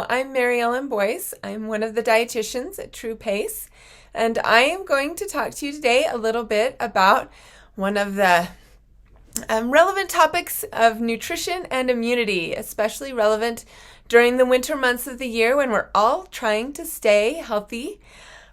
I'm Maryellen Boyce. I'm one of the dietitians at TRU PACE, and I am going to talk to you today a little bit about one of the relevant topics of nutrition and immunity, especially relevant during the winter months of the year when we're all trying to stay healthy.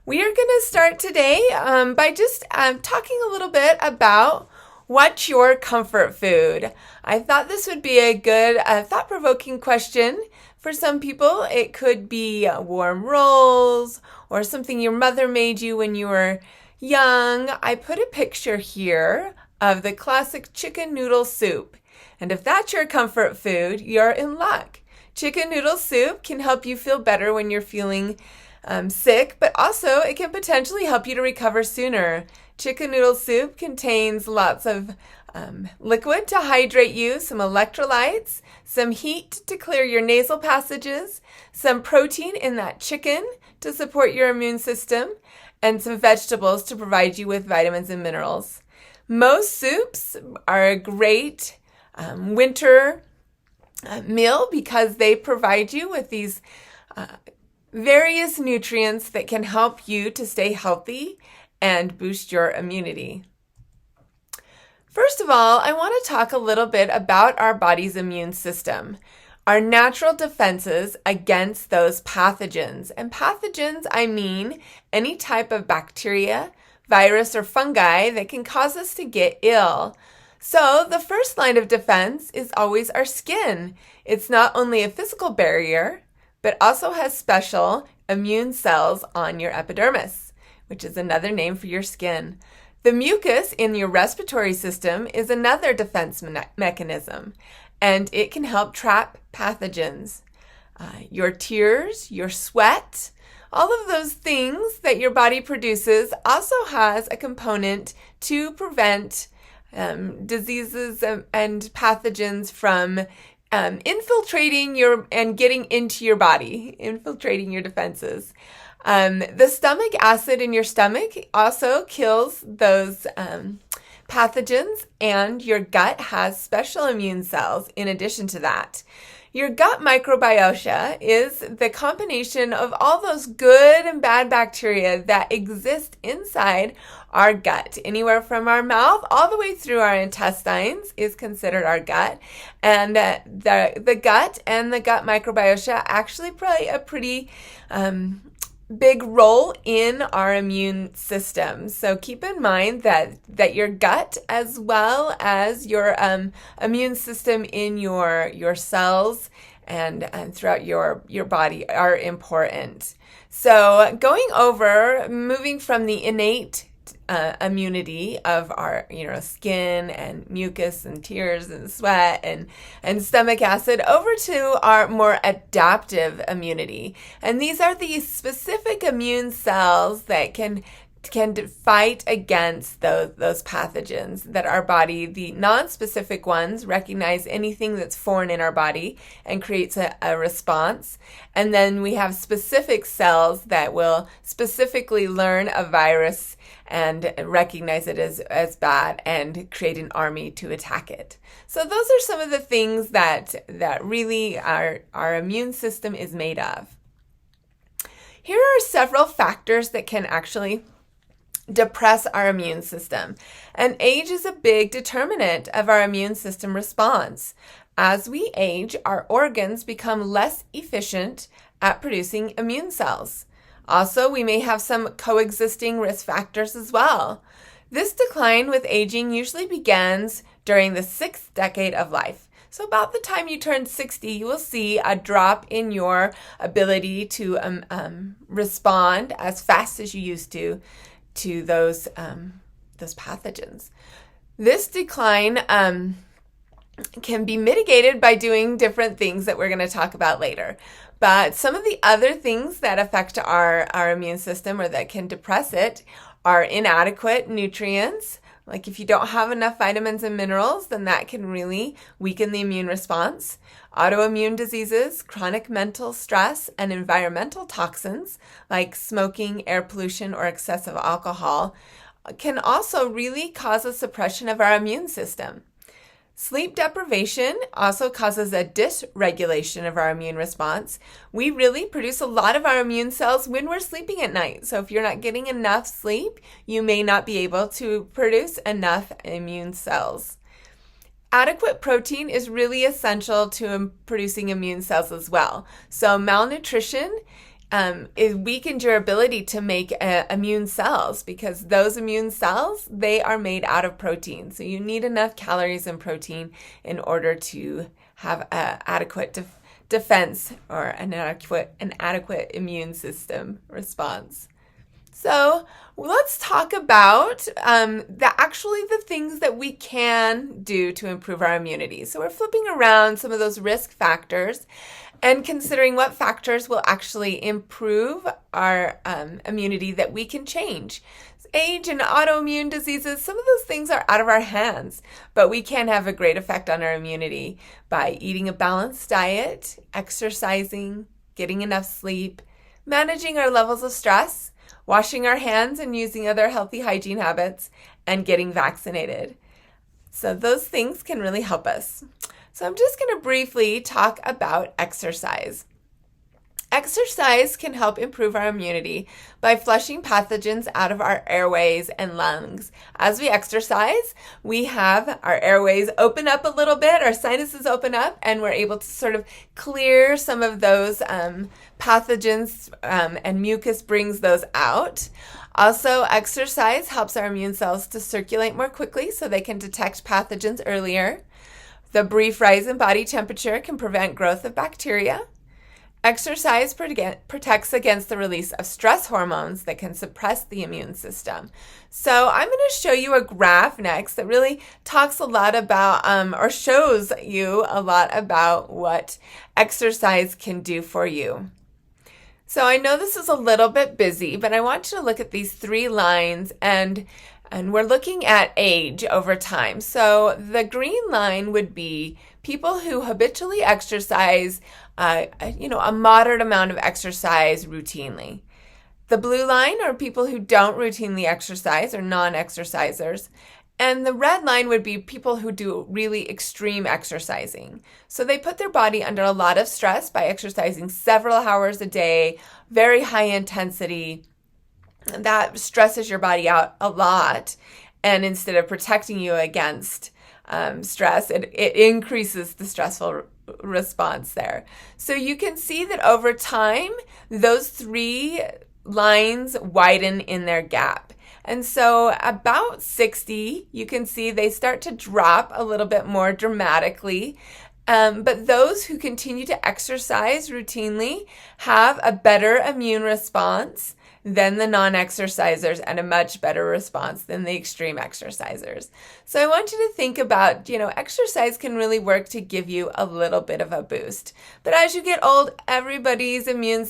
We are going to start today by just talking a little bit about what's your comfort food. I thought this would be a good thought-provoking question. For some people, it could be warm rolls or something your mother made you when you were young. I put a picture here of the classic chicken noodle soup. And if that's your comfort food, you're in luck. Chicken noodle soup can help you feel better when you're feeling sick, but also it can potentially help you to recover sooner. Chicken noodle soup contains lots of liquid to hydrate you, some electrolytes, some heat to clear your nasal passages, some protein in that chicken to support your immune system, and some vegetables to provide you with vitamins and minerals. Most soups are a great winter meal because they provide you with these various nutrients that can help you to stay healthy and boost your immunity. First of all, I want to talk a little bit about our body's immune system, our natural defenses against those pathogens. And pathogens, I mean any type of bacteria, virus, or fungi that can cause us to get ill. So the first line of defense is always our skin. It's not only a physical barrier, but also has special immune cells on your epidermis, which is another name for your skin. The mucus in your respiratory system is another defense mechanism, and it can help trap pathogens. Your tears, your sweat, all of those things that your body produces also has a component to prevent diseases and pathogens from infiltrating and getting into your body, infiltrating your defenses. The stomach acid in your stomach also kills those pathogens, and your gut has special immune cells in addition to that. Your gut microbiota is the combination of all those good and bad bacteria that exist inside our gut. Anywhere from our mouth all the way through our intestines is considered our gut. And the gut and the gut microbiota actually play a pretty big role in our immune system. So keep in mind that your gut, as well as your immune system in your cells and throughout your body, are important. So moving from the innate immunity of our skin and mucus and tears and sweat and stomach acid over to our more adaptive immunity. And these are the specific immune cells that can fight against those pathogens that our body, the non-specific ones, recognize anything that's foreign in our body and creates a response. And then we have specific cells that will specifically learn a virus and recognize it as bad and create an army to attack it. So those are some of the things that really our immune system is made of. Here are several factors that can actually depress our immune system. And age is a big determinant of our immune system response. As we age, our organs become less efficient at producing immune cells. Also, we may have some coexisting risk factors as well. This decline with aging usually begins during the 6th decade of life. So about the time you turn 60, you will see a drop in your ability to respond as fast as you used to those pathogens. This decline can be mitigated by doing different things that we're going to talk about later. But some of the other things that affect our immune system or that can depress it are inadequate nutrients. Like if you don't have enough vitamins and minerals, then that can really weaken the immune response. Autoimmune diseases, chronic mental stress, and environmental toxins like smoking, air pollution, or excessive alcohol can also really cause a suppression of our immune system. Sleep deprivation also causes a dysregulation of our immune response. We really produce a lot of our immune cells when we're sleeping at night. So if you're not getting enough sleep, you may not be able to produce enough immune cells. Adequate protein is really essential to producing immune cells as well. So malnutrition it weakens your ability to make immune cells, because those immune cells, they are made out of protein. So you need enough calories and protein in order to have an adequate defense or an adequate immune system response. So let's talk about the things that we can do to improve our immunity. So we're flipping around some of those risk factors and considering what factors will actually improve our immunity that we can change. Age and autoimmune diseases, some of those things are out of our hands, but we can have a great effect on our immunity by eating a balanced diet, exercising, getting enough sleep, managing our levels of stress, washing our hands and using other healthy hygiene habits, and getting vaccinated. So those things can really help us. So I'm just going to briefly talk about exercise. Exercise can help improve our immunity by flushing pathogens out of our airways and lungs. As we exercise, we have our airways open up a little bit, our sinuses open up, and we're able to sort of clear some of those pathogens, and mucus brings those out. Also, exercise helps our immune cells to circulate more quickly so they can detect pathogens earlier. The brief rise in body temperature can prevent growth of bacteria. Exercise protects against the release of stress hormones that can suppress the immune system. So I'm going to show you a graph next that really talks a lot about, or shows you a lot about what exercise can do for you. So I know this is a little bit busy, but I want you to look at these three lines, and we're looking at age over time. So the green line would be people who habitually exercise, a moderate amount of exercise routinely. The blue line are people who don't routinely exercise or non-exercisers. And the red line would be people who do really extreme exercising. So they put their body under a lot of stress by exercising several hours a day, very high intensity. That stresses your body out a lot, and instead of protecting you against stress, it increases the stressful response there. So you can see that over time, those three lines widen in their gap. And so about 60, you can see they start to drop a little bit more dramatically. But those who continue to exercise routinely have a better immune response than the non-exercisers, and a much better response than the extreme exercisers. So I want you to think about, exercise can really work to give you a little bit of a boost. But as you get old, everybody's immune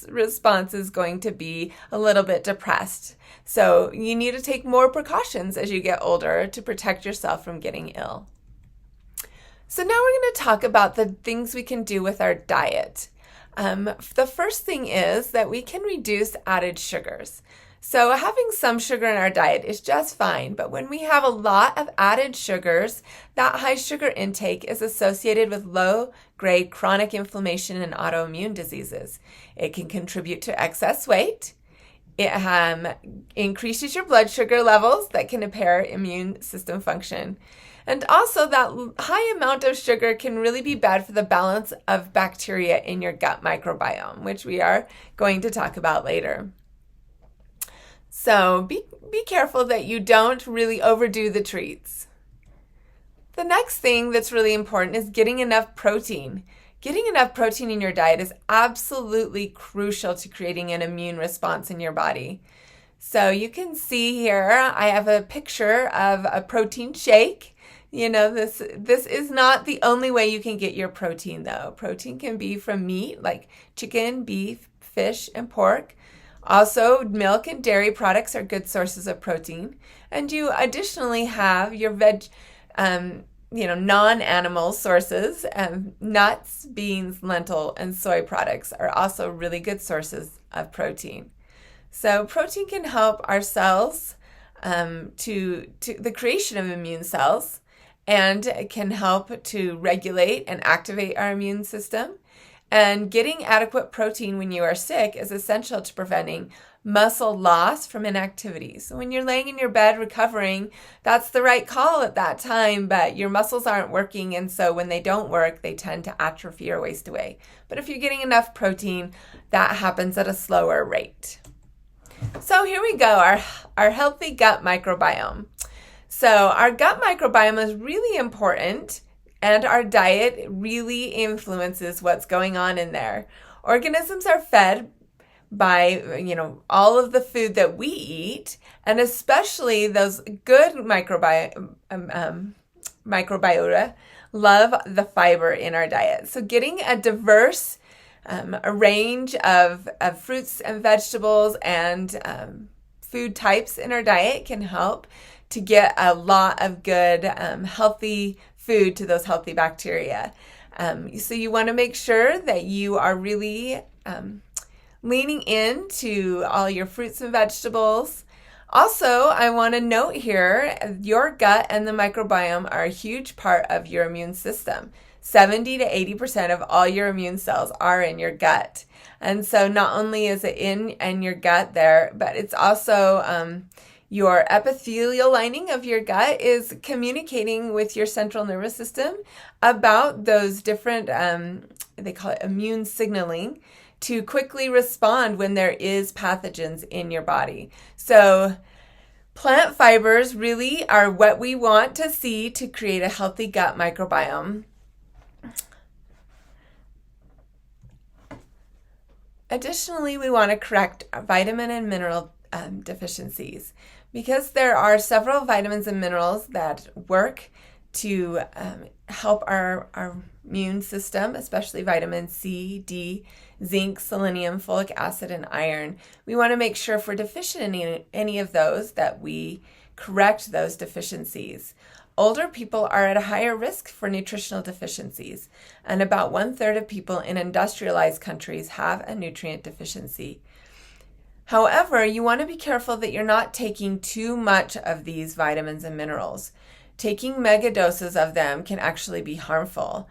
response is going to be a little bit depressed. So you need to take more precautions as you get older to protect yourself from getting ill. So now we're going to talk about the things we can do with our diet. The first thing is that we can reduce added sugars. So having some sugar in our diet is just fine, but when we have a lot of added sugars, that high sugar intake is associated with low-grade chronic inflammation and autoimmune diseases. It can contribute to excess weight. It increases your blood sugar levels that can impair immune system function. And also, that high amount of sugar can really be bad for the balance of bacteria in your gut microbiome, which we are going to talk about later. So be careful that you don't really overdo the treats. The next thing that's really important is getting enough protein. Getting enough protein in your diet is absolutely crucial to creating an immune response in your body. So you can see here, I have a picture of a protein shake. This is not the only way you can get your protein, though. Protein can be from meat like chicken, beef, fish, and pork. Also, milk and dairy products are good sources of protein. And you additionally have your non-animal sources. Nuts, beans, lentil, and soy products are also really good sources of protein. So protein can help our cells to the creation of immune cells. and it can help to regulate and activate our immune system. And getting adequate protein when you are sick is essential to preventing muscle loss from inactivity. So when you're laying in your bed recovering, that's the right call at that time, but your muscles aren't working, and so when they don't work, they tend to atrophy or waste away. But if you're getting enough protein, that happens at a slower rate. So here we go, our healthy gut microbiome. So our gut microbiome is really important, and our diet really influences what's going on in there. Organisms are fed by, all of the food that we eat, and especially those good microbiota love the fiber in our diet. So getting a diverse a range of fruits and vegetables and food types in our diet can help to get a lot of good, healthy food to those healthy bacteria. So you want to make sure that you are really leaning into all your fruits and vegetables. Also, I want to note here, your gut and the microbiome are a huge part of your immune system. 70 to 80% of all your immune cells are in your gut. And so not only is it in your gut there, but it's also your epithelial lining of your gut is communicating with your central nervous system about those different, they call it immune signaling, to quickly respond when there is pathogens in your body. So plant fibers really are what we want to see to create a healthy gut microbiome. Additionally, we want to correct vitamin and mineral deficiencies, because there are several vitamins and minerals that work to help our immune system, especially vitamin C, D, zinc, selenium, folic acid, and iron. We want to make sure if we're deficient in any of those that we correct those deficiencies. Older people are at a higher risk for nutritional deficiencies, and about 1/3 of people in industrialized countries have a nutrient deficiency. However, you want to be careful that you're not taking too much of these vitamins and minerals. Taking mega doses of them can actually be harmful.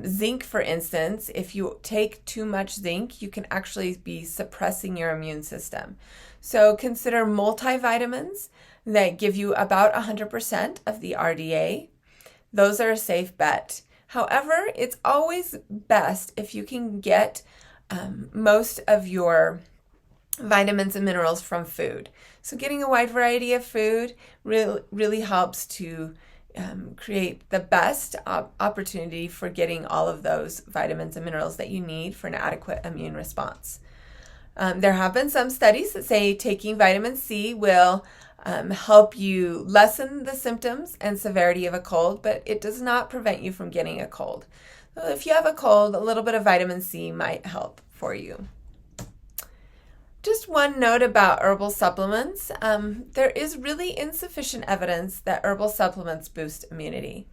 Zinc, for instance, if you take too much zinc, you can actually be suppressing your immune system. So consider multivitamins that give you about 100% of the RDA. Those are a safe bet. However, it's always best if you can get most of your vitamins and minerals from food. So getting a wide variety of food really helps to create the best opportunity for getting all of those vitamins and minerals that you need for an adequate immune response. There have been some studies that say taking vitamin C will help you lessen the symptoms and severity of a cold, but it does not prevent you from getting a cold. So if you have a cold, a little bit of vitamin C might help for you. Just one note about herbal supplements. There is really insufficient evidence that herbal supplements boost immunity.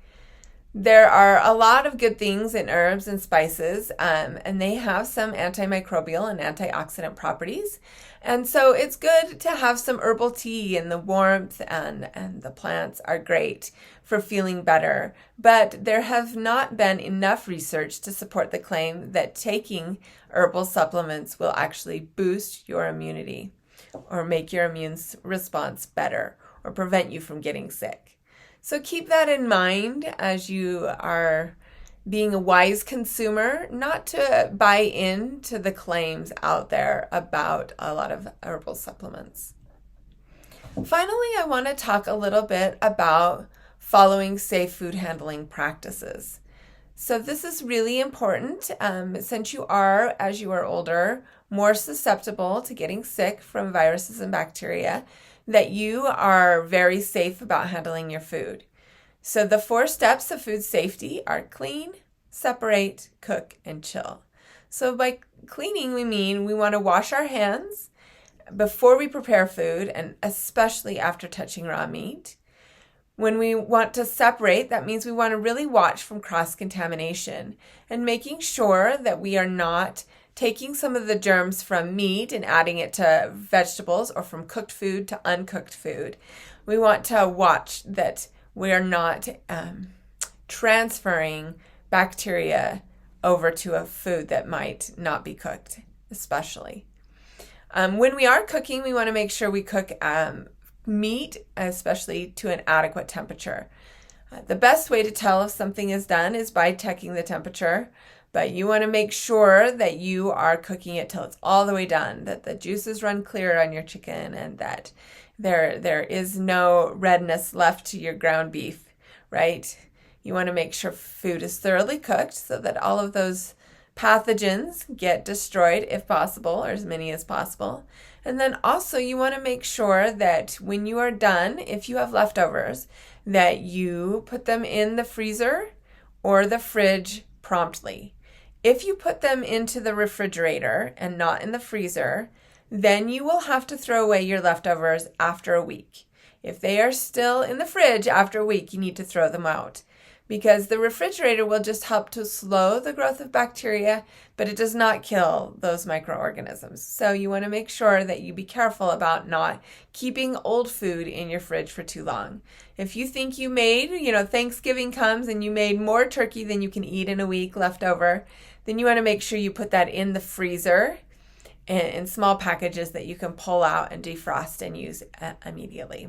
There are a lot of good things in herbs and spices, and they have some antimicrobial and antioxidant properties. And so it's good to have some herbal tea, and the warmth and the plants are great for feeling better. But there have not been enough research to support the claim that taking herbal supplements will actually boost your immunity or make your immune response better or prevent you from getting sick. So keep that in mind as you are being a wise consumer, not to buy into the claims out there about a lot of herbal supplements. Finally, I want to talk a little bit about following safe food handling practices. So this is really important since you are, as you are older, more susceptible to getting sick from viruses and bacteria, that you are very safe about handling your food. So the 4 steps of food safety are clean, separate, cook, and chill. So by cleaning, we mean we want to wash our hands before we prepare food, and especially after touching raw meat. When we want to separate, that means we want to really watch from cross-contamination and making sure that we are not taking some of the germs from meat and adding it to vegetables or from cooked food to uncooked food. We want to watch that we are not transferring bacteria over to a food that might not be cooked, especially. When we are cooking, we want to make sure we cook meat, especially to an adequate temperature. The best way to tell if something is done is by checking the temperature, but you want to make sure that you are cooking it till it's all the way done, that the juices run clear on your chicken, and that there is no redness left to your ground beef, right? You want to make sure food is thoroughly cooked so that all of those pathogens get destroyed if possible, or as many as possible. And then also you want to make sure that when you are done, if you have leftovers, that you put them in the freezer or the fridge promptly. If you put them into the refrigerator and not in the freezer, then you will have to throw away your leftovers after a week. If they are still in the fridge after a week, you need to throw them out, because the refrigerator will just help to slow the growth of bacteria, but it does not kill those microorganisms. So you want to make sure that you be careful about not keeping old food in your fridge for too long. If you think you made, Thanksgiving comes and you made more turkey than you can eat in a week left over, then you want to make sure you put that in the freezer in small packages that you can pull out and defrost and use immediately.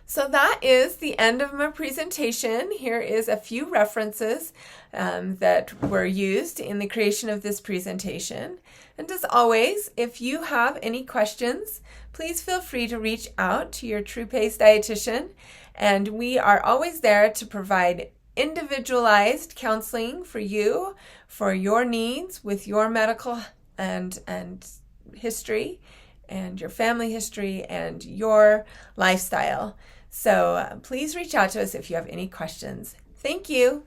So that is the end of my presentation. Here is a few references that were used in the creation of this presentation. And as always, if you have any questions, please feel free to reach out to your TRU PACE dietitian. And we are always there to provide individualized counseling for you, for your needs with your medical and history and your family history and your lifestyle. So please reach out to us if you have any questions. Thank you.